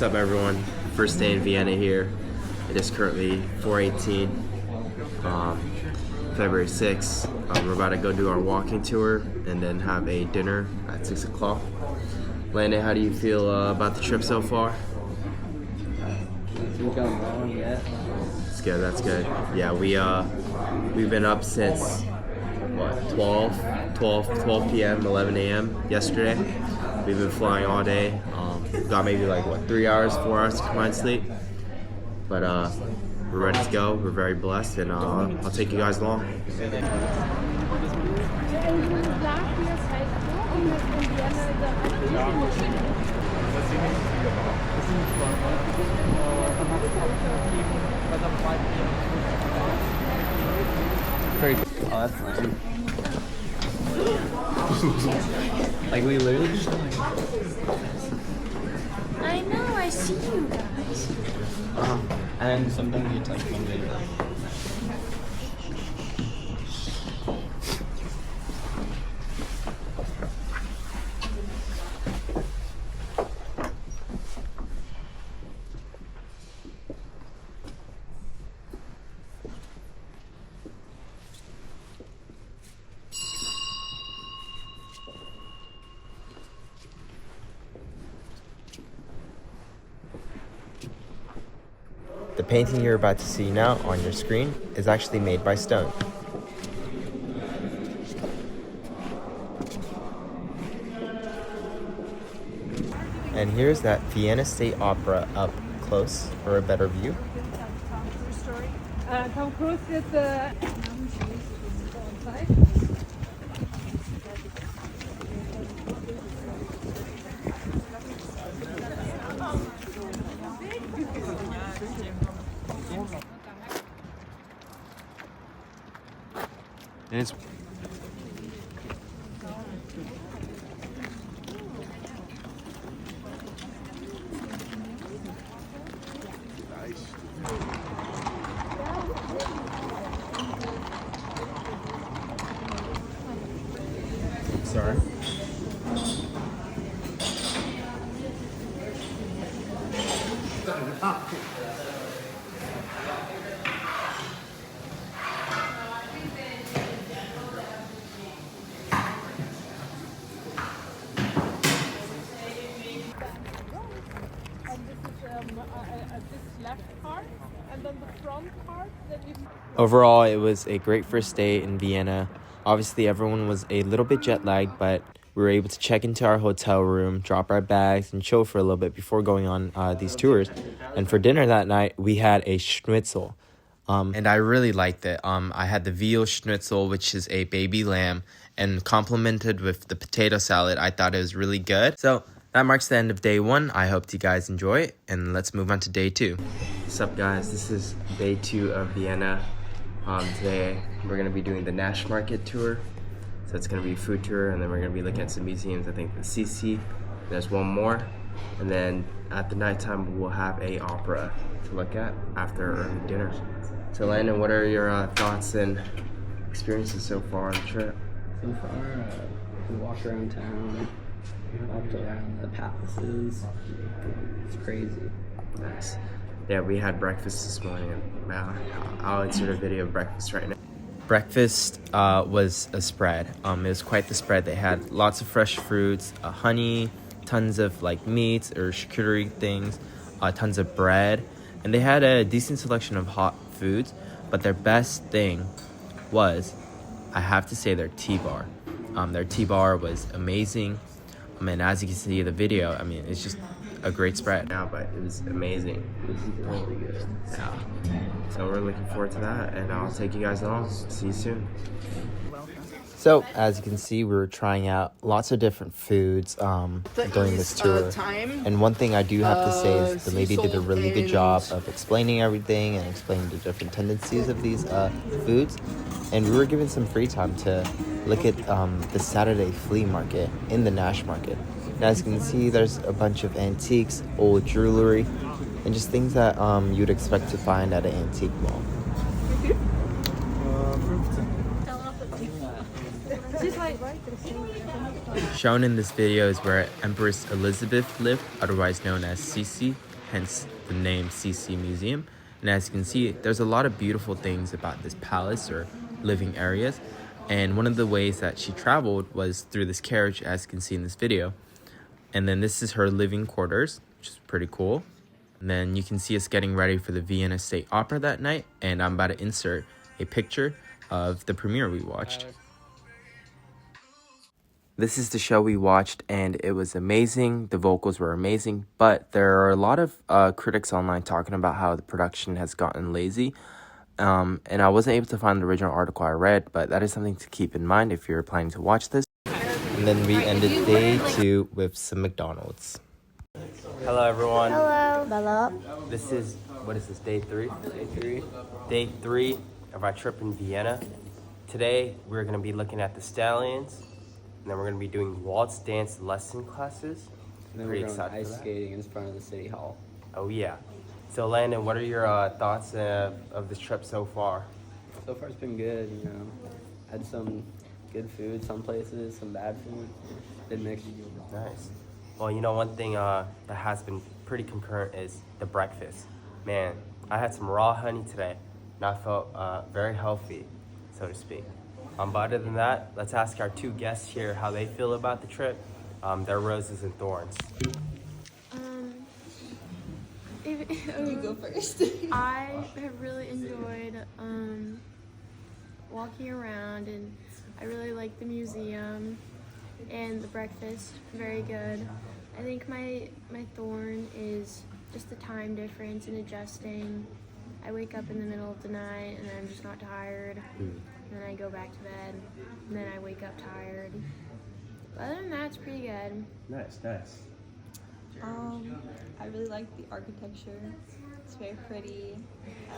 What's up, everyone? First day in Vienna here. It is currently 4:18, February 6th. We're about to go do our walking tour and then have a dinner at 6 o'clock. Landon, how do you feel about the trip so far? We've gone wrong yet. That's good, that's good. Yeah, we've been up since, what, 12 p.m., 11 a.m. yesterday. We've been flying all day. Got maybe like, 3 hours, 4 hours to combined sleep. But we're ready to go. We're very blessed, and I'll take you guys along. Pretty cool. Oh, that's lame. Like, we literally just I know, I see you guys. And sometimes you touch one video. The painting you're about to see now on your screen is actually made by stone. And here's that Vienna State Opera up close for a better view. Come close with the... And it's sorry. this left part, and then the front part, then you... Overall, it was a great first day in Vienna. Obviously, everyone was a little bit jet lagged, but we were able to check into our hotel room, drop our bags, and chill for a little bit before going on these tours. And for dinner that night, we had a schnitzel. And I really liked it. I had the veal schnitzel, which is a baby lamb, and complemented with the potato salad. I thought it was really good. So that marks the end of day one. I hope you guys enjoy it, and let's move on to day two. What's up, guys? This is day 2 of Vienna. Today we're gonna be doing the Nash Market tour. So it's gonna be a food tour, and then we're gonna be looking at some museums. I think the CC. There's one more, and then at the nighttime we'll have a opera to look at after early dinner. So Landon, what are your thoughts and experiences so far on the trip? So far, we walked around town, walked around the palaces. It's crazy. Nice. Yeah, we had breakfast this morning, and I'll insert a video of breakfast right now. Breakfast was a spread. It was quite the spread. They had lots of fresh fruits, honey, tons of like meats or charcuterie things, tons of bread, and they had a decent selection of hot foods. But their best thing was, I have to say, their tea bar. Their tea bar was amazing. And as you can see in the video, I mean, it's just a great spread now, but it was amazing. This is really good. Yeah. So we're looking forward to that, and I'll take you guys along. See you soon. So as you can see, we were trying out lots of different foods during this tour. And one thing I do have to say is the lady did a really good job of explaining everything and explaining the different tendencies of these foods. And we were given some free time to look at the Saturday flea market in the Nash Market. And as you can see, there's a bunch of antiques, old jewelry, and just things that you'd expect to find at an antique mall. Shown in this video is where Empress Elizabeth lived, otherwise known as Sisi. hence the name CC Museum. And as you can see, there's a lot of beautiful things about this palace or living areas. And one of the ways that she traveled was through this carriage, as you can see in this video. And then this is her living quarters, which is pretty cool. And then you can see us getting ready for the Vienna State Opera that night. And I'm about to insert a picture of the premiere we watched. This is the show we watched, and it was amazing. The vocals were amazing, but there are a lot of critics online talking about how the production has gotten lazy. And I wasn't able to find the original article I read, but that is something to keep in mind if you're planning to watch this. And then we ended day 2 with some McDonald's. Hello, everyone. Hello. Hello. This is, what is this, day 3? Day 3. Day 3 of our trip in Vienna. Today, we're going to be looking at the stallions, and then we're going to be doing waltz dance lesson classes. And then Pretty we're going excited ice for that. skating in front of the city hall. Oh, yeah. So, Landon, what are your thoughts of this trip so far? So far it's been good, you know. Had some good food, some places, some bad food. Good mix. Nice. Well, you know, one thing that has been pretty concurrent is the breakfast. Man, I had some raw honey today, and I felt very healthy, so to speak. But other than that, let's ask our 2 guests here how they feel about the trip. Their roses and thorns. You go first. I have really enjoyed walking around, and I really like the museum and the breakfast. Very good. I think my thorn is just the time difference and adjusting. I wake up in the middle of the night and I'm just not tired. And then I go back to bed, and then I wake up tired. But other than that, it's pretty good. Nice. I really like the architecture. It's very pretty.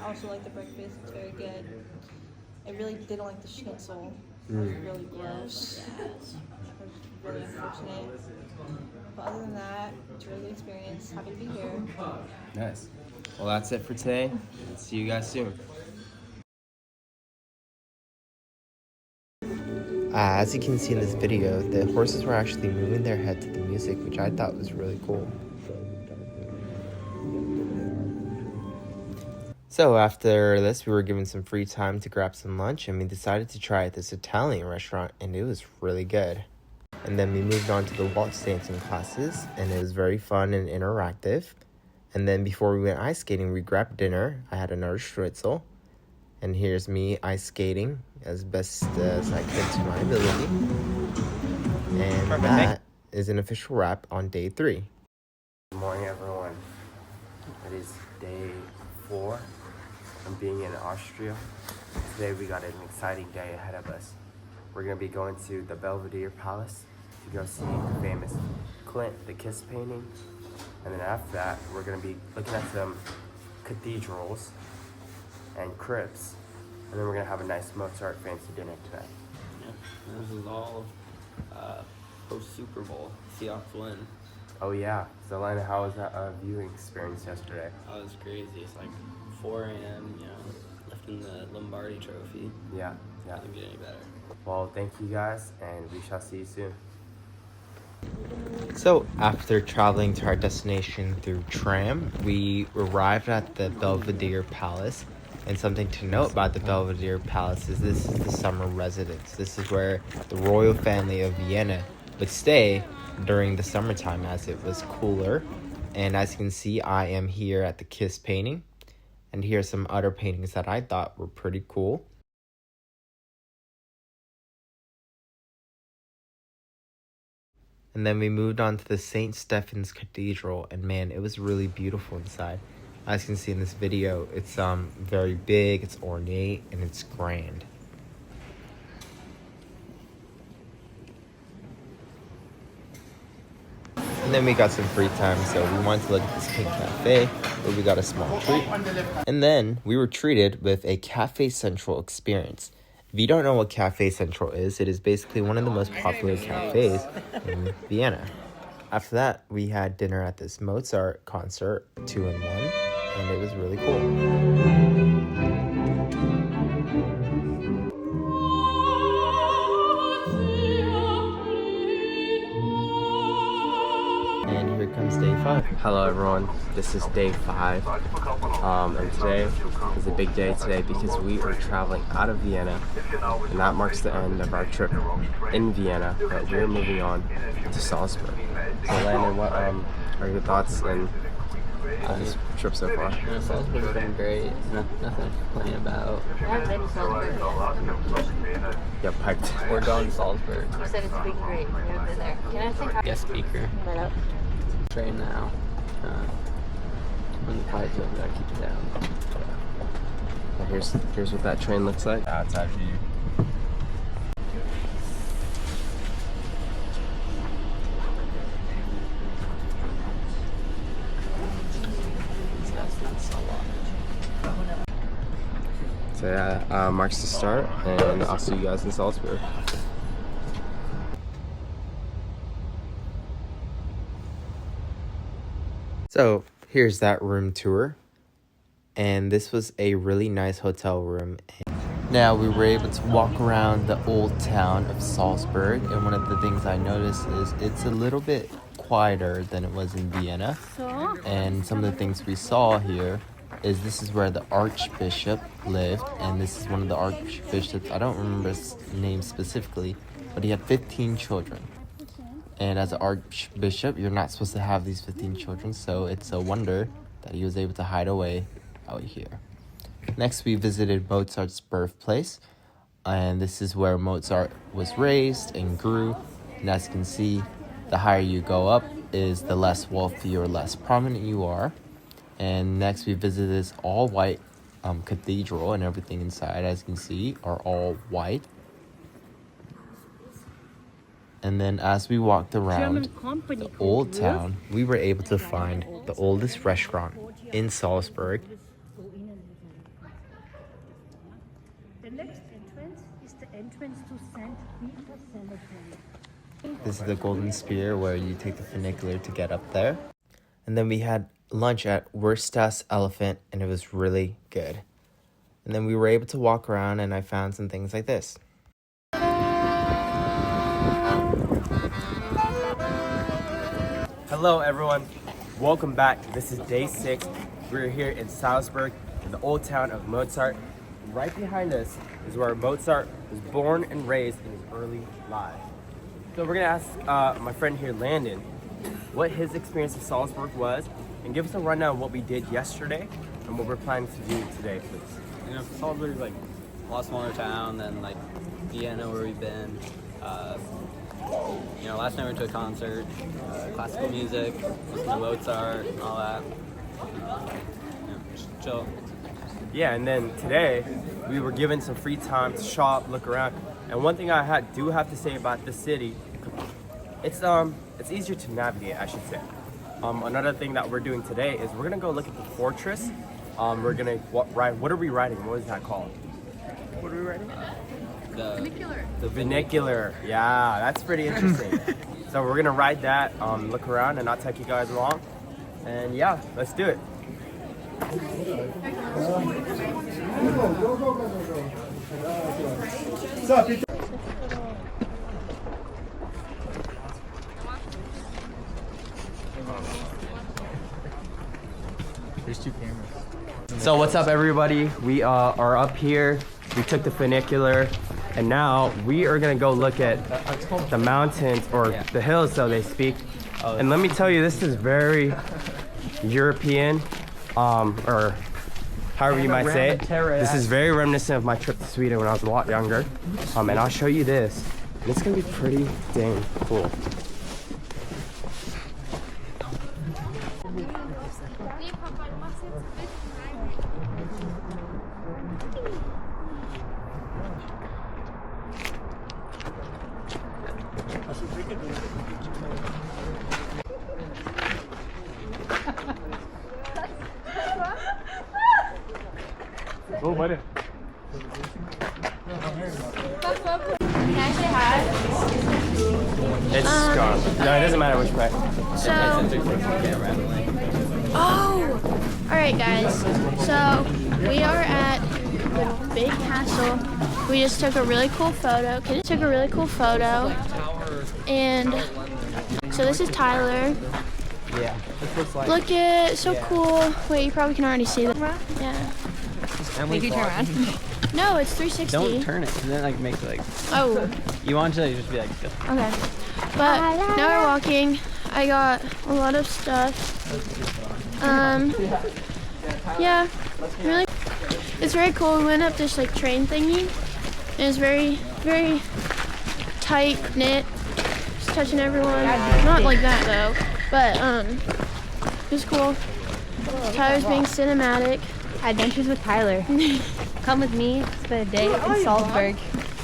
I also like the breakfast. It's very good. I really didn't like the schnitzel. It was really gross. It was really unfortunate. But other than that, it's a really good experience. Happy to be here. Nice. Well, that's it for today. See you guys soon. As you can see in this video, the horses were actually moving their head to the music, which I thought was really cool. So after this, we were given some free time to grab some lunch, and we decided to try this Italian restaurant, and it was really good. And then we moved on to the waltz dancing classes, and it was very fun and interactive. And then before we went ice skating, we grabbed dinner. I had another schnitzel. And here's me ice skating as best as I could to my ability. And that is an official wrap on day 3. Good morning, everyone. It is day 4 from being in Austria. Today we got an exciting day ahead of us. We're going to be going to the Belvedere Palace to go see the famous Clint the Kiss painting. And then after that, we're going to be looking at some cathedrals and crypts. And then we're going to have a nice Mozart fancy dinner tonight. Yeah, this is all post-Super Bowl. Seahawks win. Oh yeah. So Lana, how was that viewing experience yesterday? Oh, it was crazy. It's like 4 a.m., you know, lifting the Lombardi trophy. Yeah. Doesn't get any better. Well, thank you guys, and we shall see you soon. So, after traveling to our destination through tram, we arrived at the Belvedere Palace. And something to note about the Belvedere Palace is this is the summer residence. This is where the royal family of Vienna would stay during the summertime as it was cooler. And as you can see, I am here at the Kiss painting. And here are some other paintings that I thought were pretty cool. And then we moved on to the St. Stephen's Cathedral, and man, it was really beautiful inside. As you can see in this video, it's very big, it's ornate, and it's grand. And then we got some free time, so we wanted to look at this pink cafe, where we got a small treat. And then we were treated with a Cafe Central experience. If you don't know what Cafe Central is, it is basically one of the most popular cafes in Vienna. After that, we had dinner at this Mozart concert, 2-in-1, and it was really cool. And here comes day 5. Hello everyone, this is day 5, and today is a big day today because we are traveling out of Vienna, and that marks the end of our trip in Vienna, but we're moving on to Salzburg. So Landon, what are your thoughts on this trip so far? Yeah, Salzburg's been great. Nothing to complain about. I've been to Salzburg. Yep, hyped. We're going to Salzburg. You said it's big and great. I've never been there. Can I say hi? Guest speaker. Right up. Train now. When the flight's over, gotta keep it down. Well, here's what that train looks like. Outside view. So yeah, marks the start, and I'll see you guys in Salzburg. So here's that room tour, and this was a really nice hotel room. Now we were able to walk around the old town of Salzburg, and one of the things I noticed is it's a little bit quieter than it was in Vienna. And some of the things we saw here is this is where the archbishop lived, and this is one of the archbishops. I don't remember his name specifically, but he had 15 children. And as an archbishop, you're not supposed to have these 15 children, so it's a wonder that he was able to hide away out here. Next, we visited Mozart's birthplace, and this is where Mozart was raised and grew. And as you can see, the higher you go up is the less wealthy or less prominent you are. And next, we visited this all-white cathedral, and everything inside, as you can see, are all white. And then as we walked around the old town, we were able to find the oldest restaurant in Salzburg. The next entrance is the entrance to St. Peter's Cemetery. This is the Golden Spear where you take the funicular to get up there. And then we had lunch at Wurstas Elephant, and it was really good. And then we were able to walk around, and I found some things like this. Hello everyone, welcome back. This is day 6. We're here in Salzburg, in the old town of Mozart. Right behind us is where Mozart was born and raised in his early life. So we're gonna ask my friend here, Landon, what his experience of Salzburg was, and give us a rundown of what we did yesterday and what we're planning to do today, please. You know, Salzburg is like a lot smaller town than like Vienna where we've been. You know, last night we went to a concert, classical music, listened to Mozart and all that. Just chill. Yeah, and then today we were given some free time to shop, look around, and one thing I do have to say about this city, it's easier to navigate, I should say. Another thing that we're doing today is we're gonna go look at the fortress. We're gonna ride. What are we riding? What is that called? What are we riding? The funicular. Yeah, that's pretty interesting. So we're gonna ride that, look around, and I'll take you guys along. And yeah, let's do it. There's 2 cameras. So what's up, everybody? We are up here. We took the funicular, and now we are gonna go look at the mountains, or the hills, so they speak. And let me tell you, this is very European, or however you might say it. This is very reminiscent of my trip to Sweden when I was a lot younger. And I'll show you this. And it's gonna be pretty dang cool. Oh, buddy. Can I say hi? It's gone. No, it doesn't matter which way. So, oh! Alright guys, so we are at the big castle. We just took a really cool photo. Kitty took a really cool photo. And so this is Tyler. Yeah, this looks like. Look it, so Yeah. cool. Wait, you probably can already see that. Yeah. Emily Make you turn around. No, it's 360. Don't turn it, and then like make like. Oh, You want to just be like. okay. But now we're walking. I got a lot of stuff. Yeah, really. It's very cool. We went up this like train thingy. And it's very, very tight knit. Just touching everyone. Not like that though. But it was cool. Tyler's being cinematic. Adventures with Tyler. Come with me, spend a day in Salzburg.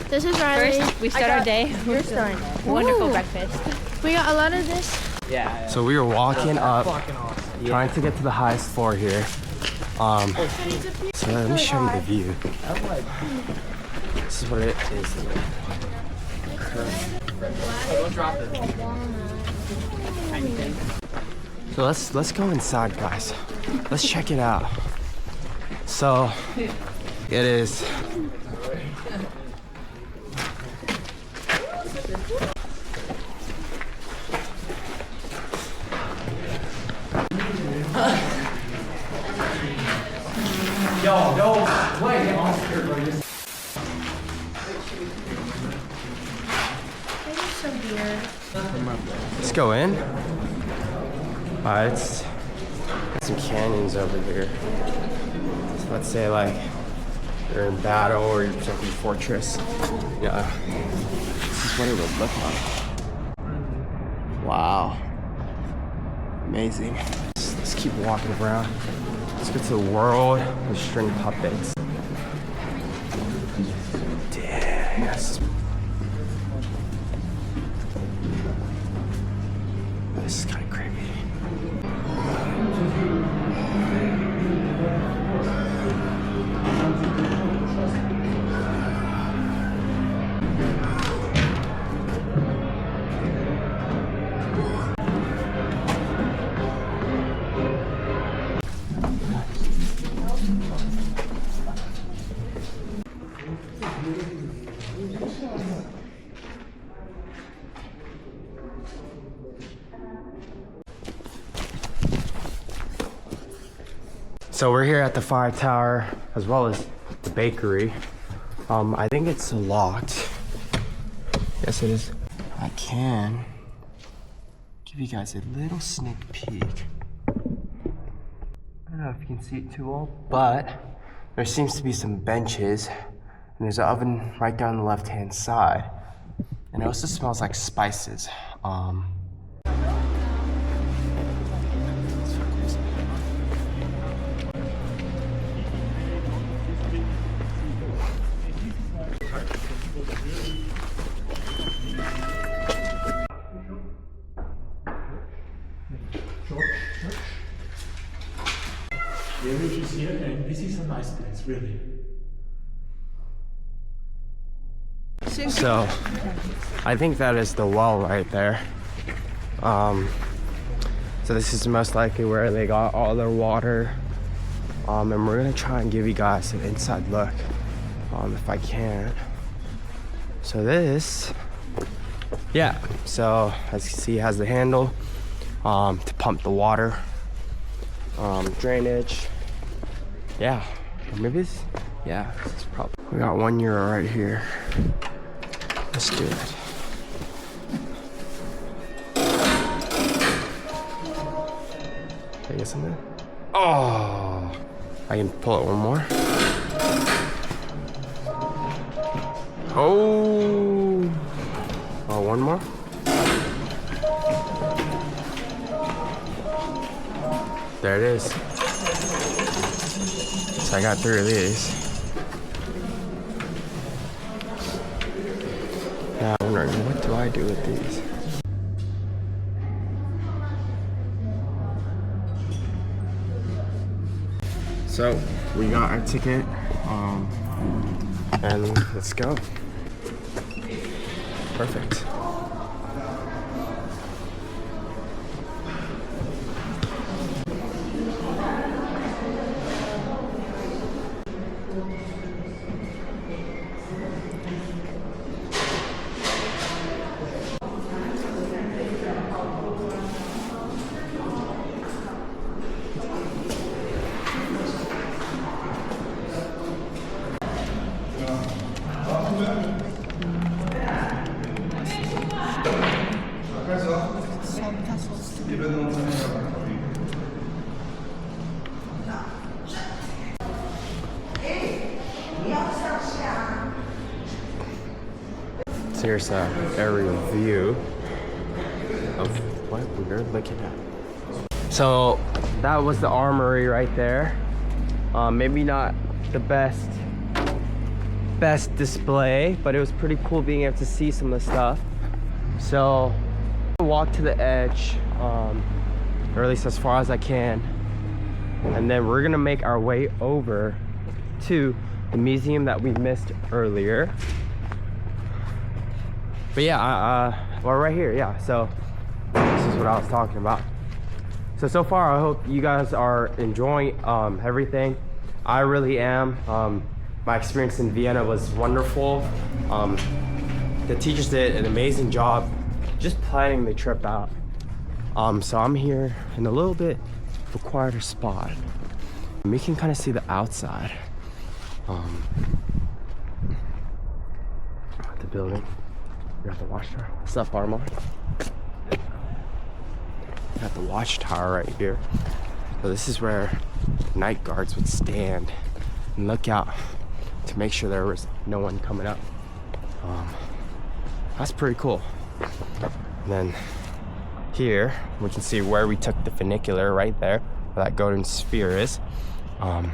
This is Riley. First, we start our day with a wonderful breakfast. We got a lot of this. Yeah. So we were walking up, Fucking awesome. trying to get to the highest floor here. So let me show you the view. This is what it is. So let's go inside, guys. Let's check it out. So it is. Let's go in. It's got some canyons over here. So let's say like you're in battle or you're protecting a fortress. Yeah, this is what it would look like. Wow, amazing. Let's keep walking around. Let's get to the world of string puppets. Dang, this is kind of creepy. So we're here at the fire tower as well as the bakery. I think it's locked. Yes, it is. I can give you guys a little sneak peek. I don't know if you can see it too well, but there seems to be some benches and there's an oven right down the left-hand side. And it also smells like spices. The image is here, and this is a nice place, really. So, I think that is the well right there. So this is most likely where they got all their water. And we're gonna try and give you guys an inside look, if I can. So this, yeah. So as you can see, it has the handle to pump the water, drainage. Yeah, or maybe it's, yeah. This is probably. We got €1 right here. Let's do it. Can I get something? Oh, I can pull it one more. Oh, one more. There it is. So I got 3 of these. Now I'm wondering, what do I do with these? So we got our ticket, and let's go. Perfect. So here's a aerial view of what we're looking at. So that was the armory right there. Maybe not the best display, but it was pretty cool being able to see some of the stuff. So walk to the edge, or at least as far as I can, and then we're gonna make our way over to the museum that we missed earlier. But yeah, we're right here. Yeah, so this is what I was talking about. So far I hope you guys are enjoying everything. I really am. My experience in Vienna was wonderful. The teachers did an amazing job just planning the trip out. So I'm here in a little bit of a quieter spot. And we can kind of see the outside. The building. We got the watchtower. What's up, Armand? Got the watchtower right here. So this is where night guards would stand and look out to make sure there was no one coming up. That's pretty cool. And then here we can see where we took the funicular right there, where that golden sphere is. And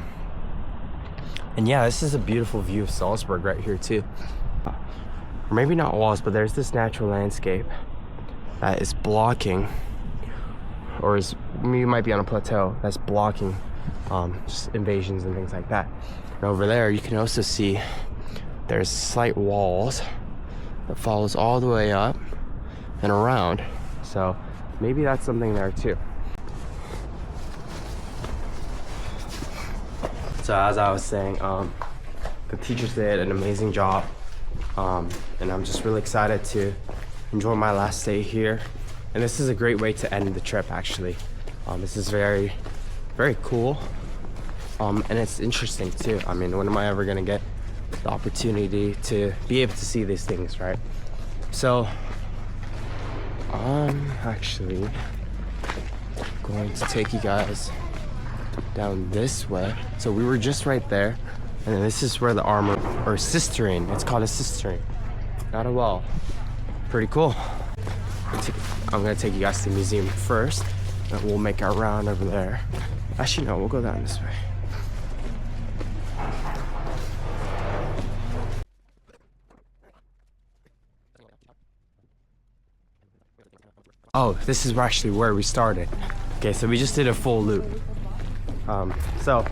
yeah, this is a beautiful view of Salzburg right here too. Or maybe not walls, but there's this natural landscape that is blocking, or you might be on a plateau that's blocking just invasions and things like that. And over there you can also see there's slight walls that follows all the way up and around. So maybe that's something there too. So as I was saying, the teachers did an amazing job. And I'm just really excited to enjoy my last day here. And this is a great way to end the trip, actually. This is very, very cool. And it's interesting too. I mean, when am I ever gonna get the opportunity to be able to see these things, right? So I'm actually going to take you guys down this way. So we were just right there. And this is where the armor, or cistern, it's called a cistern, not a well. Pretty cool. I'm gonna take you guys to the museum first, and we'll make our round over there. Actually, no, we'll go down this way. Oh, this is actually where we started. Okay, so we just did a full loop. So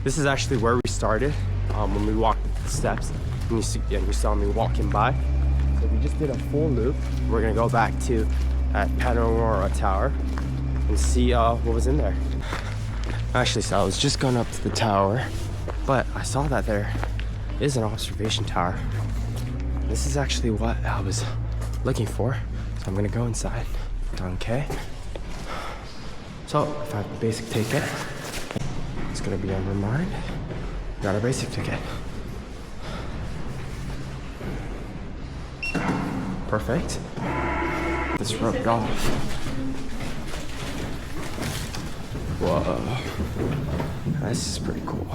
this is actually where we started when we walked the steps. And you saw me walking by. So we just did a full loop. We're gonna go back to that Panorama Tower and see what was in there. Actually, so I was just going up to the tower, but I saw that there is an observation tower. This is actually what I was looking for. So I'm gonna go inside. Okay. So if I have the basic ticket, it's gonna be on my mind. Got a basic ticket. Perfect. This rubbed off. Whoa. This is pretty cool.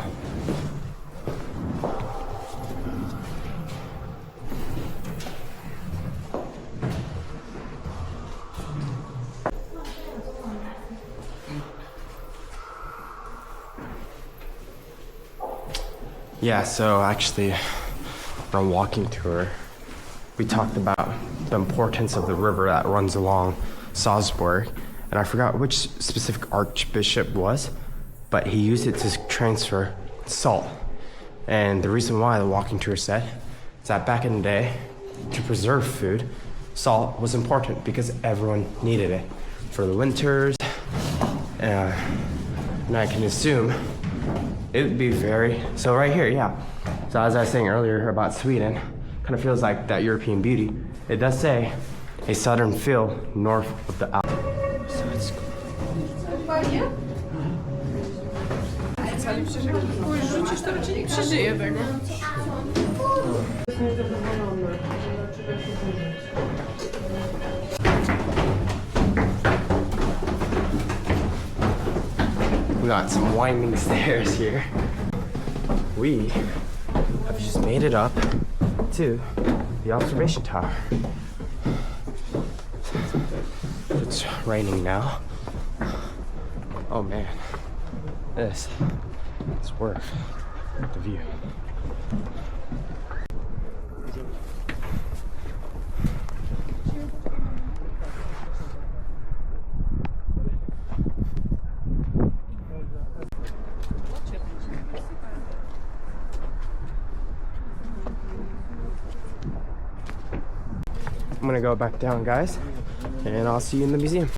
Yeah, so actually, on a walking tour, we talked about the importance of the river that runs along Salzburg, and I forgot which specific archbishop was, but he used it to transfer salt. And the reason why the walking tour said is that back in the day, to preserve food, salt was important because everyone needed it for the winters, and I can assume it would be so right here, yeah. So as I was saying earlier about Sweden, kind of feels like that European beauty. It does say a southern feel north of the Alps. So it's cool. We got some winding stairs here. We have just made it up to the observation tower. It's raining now. Oh man, this is worth the view. I'm gonna go back down, guys, and I'll see you in the museum.